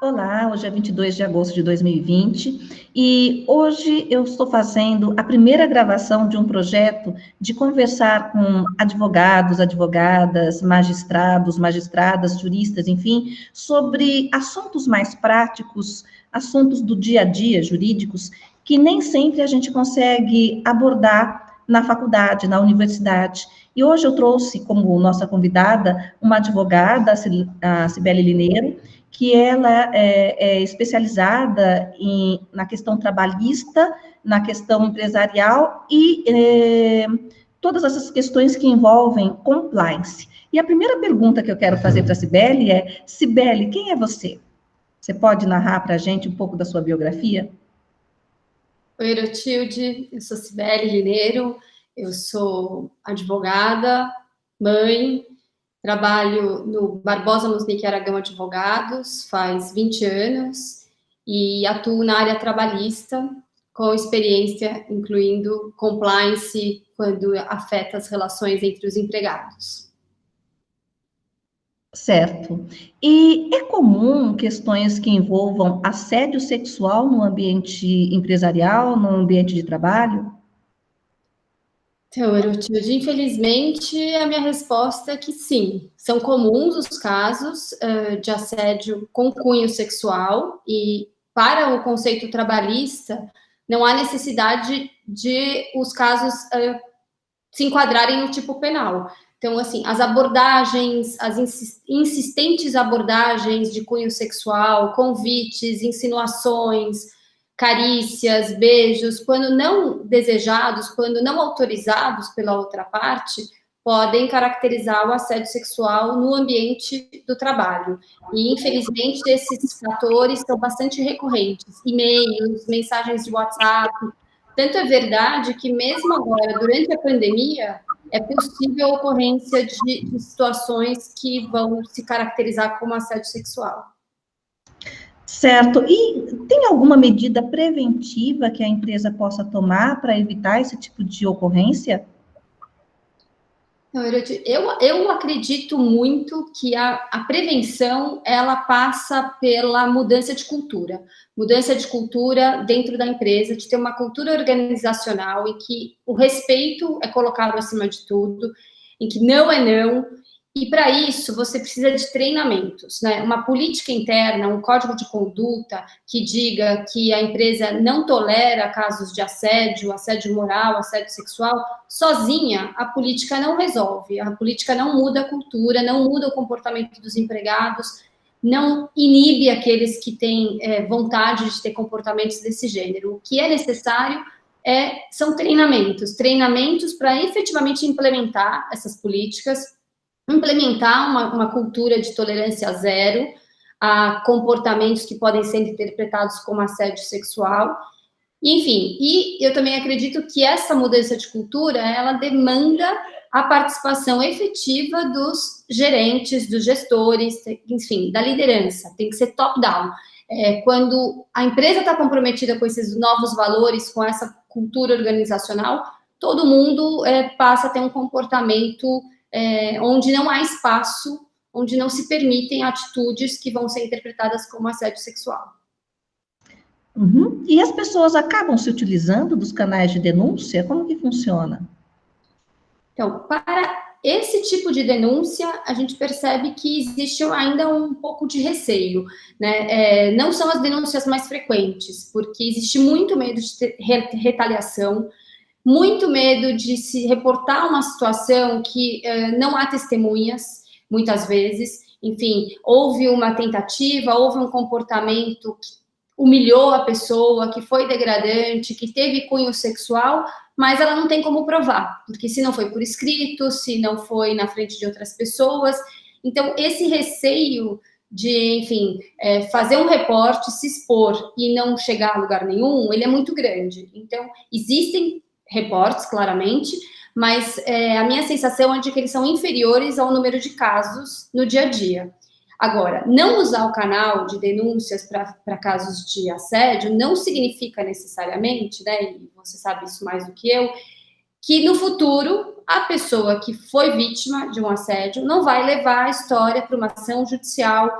Olá, hoje é 22 de agosto de 2020 e hoje eu estou fazendo a primeira gravação de um projeto de conversar com advogados, advogadas, magistrados, magistradas, juristas, enfim, sobre assuntos mais práticos, assuntos do dia a dia, jurídicos, que nem sempre a gente consegue abordar na faculdade, na universidade. E hoje eu trouxe como nossa convidada uma advogada, a Cibele Lineiro, que ela é especializada na questão trabalhista, na questão empresarial e todas essas questões que envolvem compliance. E a primeira pergunta que eu quero fazer para a Cibele é: Cibele, quem é você? Você pode narrar para a gente um pouco da sua biografia? Oi, Erotilde, eu sou Cibele Lineiro, eu sou advogada, mãe, trabalho no Barbosa Musnick Aragão Advogados faz 20 anos e atuo na área trabalhista, com experiência incluindo compliance quando afeta as relações entre os empregados. Certo. E é comum questões que envolvam assédio sexual no ambiente empresarial, no ambiente de trabalho? Então, Erotilde, infelizmente, a minha resposta é que sim. São comuns os casos de assédio com cunho sexual e, para o conceito trabalhista, não há necessidade de os casos se enquadrarem no tipo penal. Então, assim, as abordagens, as insistentes abordagens de cunho sexual, convites, insinuações, carícias, beijos, quando não desejados, quando não autorizados pela outra parte, podem caracterizar o assédio sexual no ambiente do trabalho. E, infelizmente, esses fatores são bastante recorrentes. E-mails, mensagens de WhatsApp. Tanto é verdade que, mesmo agora, durante a pandemia, é possível a ocorrência de situações que vão se caracterizar como assédio sexual. Certo. E tem alguma medida preventiva que a empresa possa tomar para evitar esse tipo de ocorrência? Eu acredito muito que a prevenção ela passa pela mudança de cultura dentro da empresa, de ter uma cultura organizacional em que o respeito é colocado acima de tudo, em que não é não. E para isso você precisa de treinamentos, né? Uma política interna, um código de conduta que diga que a empresa não tolera casos de assédio, assédio moral, assédio sexual. Sozinha, a política não resolve, a política não muda a cultura, não muda o comportamento dos empregados, não inibe aqueles que têm vontade de ter comportamentos desse gênero. O que é necessário são treinamentos para efetivamente implementar essas políticas, implementar uma cultura de tolerância zero a comportamentos que podem ser interpretados como assédio sexual. Enfim, e eu também acredito que essa mudança de cultura, ela demanda a participação efetiva dos gerentes, dos gestores, enfim, da liderança, tem que ser top-down. Quando a empresa está comprometida com esses novos valores, com essa cultura organizacional, todo mundo passa a ter um comportamento onde não há espaço, onde não se permitem atitudes que vão ser interpretadas como assédio sexual. Uhum. E as pessoas acabam se utilizando dos canais de denúncia? Como que funciona? Então, para esse tipo de denúncia, a gente percebe que existe ainda um pouco de receio, né? Não são as denúncias mais frequentes, porque existe muito medo de retaliação, muito medo de se reportar uma situação que não há testemunhas, muitas vezes. Enfim, houve uma tentativa, houve um comportamento que humilhou a pessoa, que foi degradante, que teve cunho sexual, mas ela não tem como provar, porque se não foi por escrito, se não foi na frente de outras pessoas. Então, esse receio de, enfim, fazer um reporte, se expor e não chegar a lugar nenhum, ele é muito grande. Então, existem reportes, claramente, mas a minha sensação é de que eles são inferiores ao número de casos no dia a dia. Agora, não usar o canal de denúncias para casos de assédio não significa necessariamente, né, e você sabe isso mais do que eu, que no futuro a pessoa que foi vítima de um assédio não vai levar a história para uma ação judicial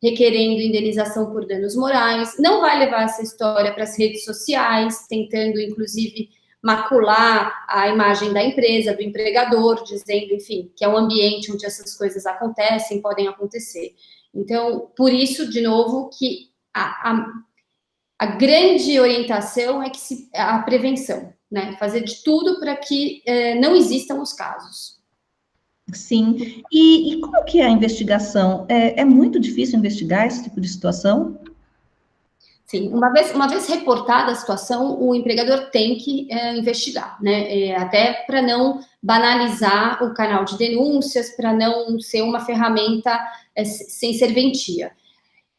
requerendo indenização por danos morais, não vai levar essa história para as redes sociais, tentando, inclusive, macular a imagem da empresa, do empregador, dizendo, enfim, que é um ambiente onde essas coisas acontecem, podem acontecer. Então, por isso, de novo, que a grande orientação é que a prevenção, né? Fazer de tudo para que não existam os casos. Sim. E como que é a investigação? É muito difícil investigar esse tipo de situação? Sim, uma vez reportada a situação, o empregador tem que investigar, né? Até para não banalizar o canal de denúncias, para não ser uma ferramenta sem serventia.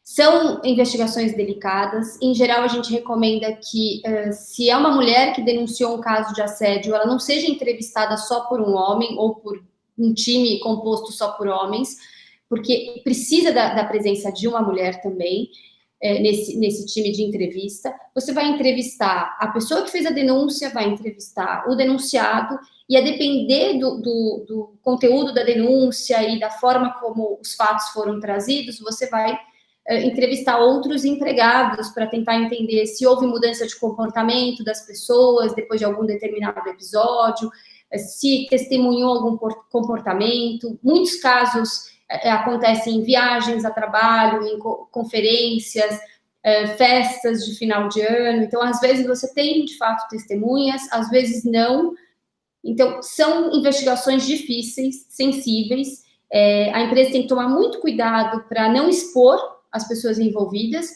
São investigações delicadas. Em geral, a gente recomenda que, se é uma mulher que denunciou um caso de assédio, ela não seja entrevistada só por um homem ou por um time composto só por homens, porque precisa da presença de uma mulher também. Nesse time de entrevista, você vai entrevistar a pessoa que fez a denúncia, vai entrevistar o denunciado, e a depender do conteúdo da denúncia e da forma como os fatos foram trazidos, você vai entrevistar outros empregados para tentar entender se houve mudança de comportamento das pessoas depois de algum determinado episódio, se testemunhou algum comportamento. Muitos casos acontecem em viagens a trabalho, em conferências, festas de final de ano. Então, às vezes você tem, de fato, testemunhas, às vezes não. Então, são investigações difíceis, sensíveis. A empresa tem que tomar muito cuidado para não expor as pessoas envolvidas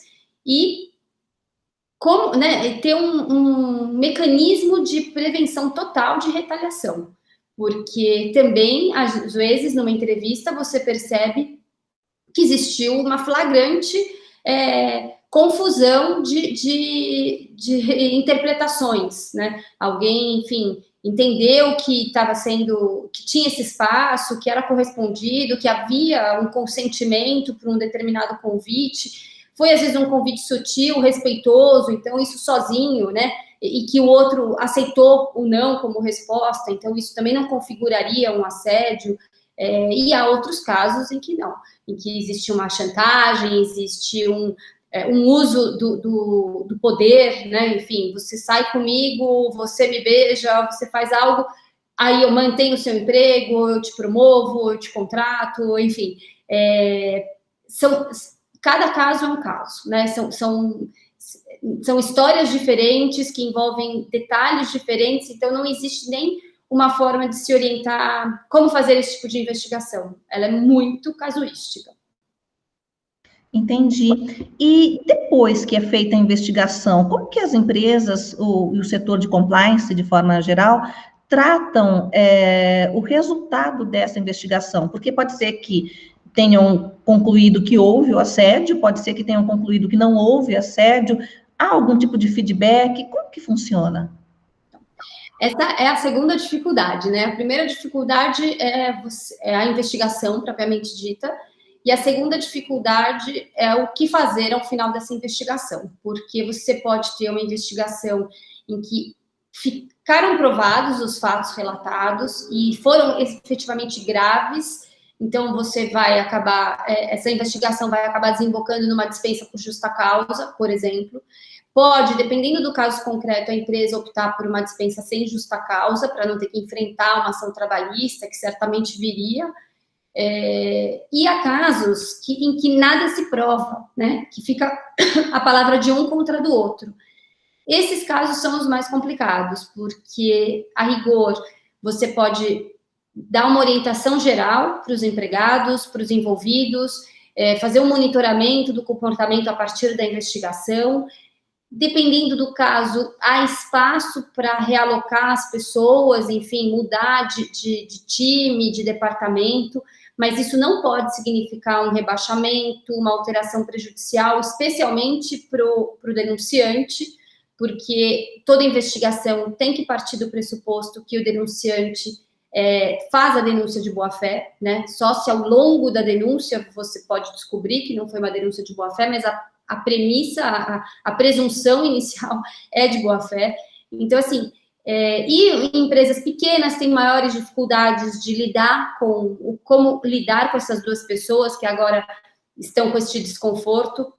e ter um mecanismo de prevenção total de retaliação. Porque também, às vezes, numa entrevista, você percebe que existiu uma flagrante confusão de interpretações, né? Alguém, enfim, entendeu que tinha esse espaço, que era correspondido, que havia um consentimento para um determinado convite. Foi, às vezes, um convite sutil, respeitoso, então isso sozinho, né? E que o outro aceitou o não como resposta, então isso também não configuraria um assédio, e há outros casos em que não, em que existe uma chantagem, existe um uso do poder, né? Enfim, você sai comigo, você me beija, você faz algo, aí eu mantenho o seu emprego, eu te promovo, eu te contrato, enfim, cada caso é um caso, né? São histórias diferentes que envolvem detalhes diferentes, então não existe nem uma forma de se orientar como fazer esse tipo de investigação. Ela é muito casuística. Entendi. E depois que é feita a investigação, como que as empresas, e o setor de compliance, de forma geral, tratam o resultado dessa investigação? Porque pode ser que tenham concluído que houve o assédio, pode ser que tenham concluído que não houve assédio. Há algum tipo de feedback? Como que funciona? Essa é a segunda dificuldade, né? A primeira dificuldade é a investigação propriamente dita, e a segunda dificuldade é o que fazer ao final dessa investigação, porque você pode ter uma investigação em que ficaram provados os fatos relatados e foram efetivamente graves, então você vai acabar, essa investigação vai acabar desembocando numa dispensa por justa causa, por exemplo. Pode, dependendo do caso concreto, a empresa optar por uma dispensa sem justa causa, para não ter que enfrentar uma ação trabalhista, que certamente viria. E há casos em que nada se prova, né? Que fica a palavra de um contra do outro. Esses casos são os mais complicados, porque, a rigor, você pode dar uma orientação geral para os empregados, para os envolvidos, fazer um monitoramento do comportamento a partir da investigação. Dependendo do caso, há espaço para realocar as pessoas, enfim, mudar de time, de departamento, mas isso não pode significar um rebaixamento, uma alteração prejudicial, especialmente para o denunciante, porque toda investigação tem que partir do pressuposto que o denunciante faz a denúncia de boa-fé, né? Só se ao longo da denúncia você pode descobrir que não foi uma denúncia de boa-fé, mas a premissa, a presunção inicial é de boa-fé. Então, assim, e em empresas pequenas têm maiores dificuldades de como lidar com essas duas pessoas que agora estão com esse desconforto.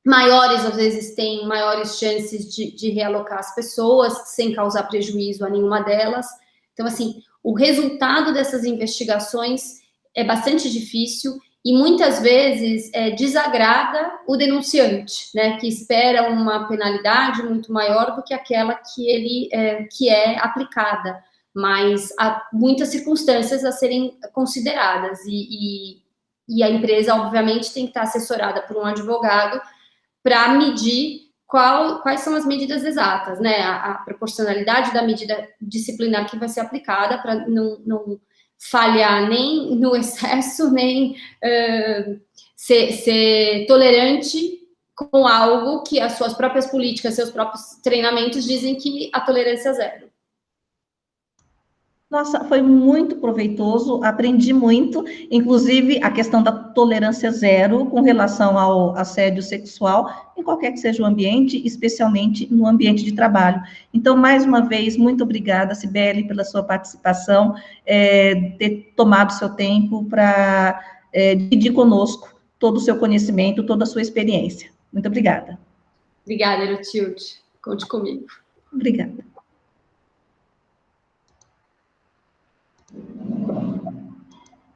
Maiores, às vezes, têm maiores chances de realocar as pessoas, sem causar prejuízo a nenhuma delas. Então, assim, o resultado dessas investigações é bastante difícil e, muitas vezes, desagrada o denunciante, né, que espera uma penalidade muito maior do que aquela que é aplicada. Mas há muitas circunstâncias a serem consideradas e a empresa, obviamente, tem que estar assessorada por um advogado para medir quais são as medidas exatas, né? A proporcionalidade da medida disciplinar que vai ser aplicada para não falhar nem no excesso, nem ser tolerante com algo que as suas próprias políticas, seus próprios treinamentos dizem que a tolerância é zero. Nossa, foi muito proveitoso, aprendi muito, inclusive a questão da tolerância zero com relação ao assédio sexual, em qualquer que seja o ambiente, especialmente no ambiente de trabalho. Então, mais uma vez, muito obrigada, Cibele, pela sua participação, ter tomado seu tempo para dividir conosco todo o seu conhecimento, toda a sua experiência. Muito obrigada. Obrigada, Erotilde. Conte comigo. Obrigada.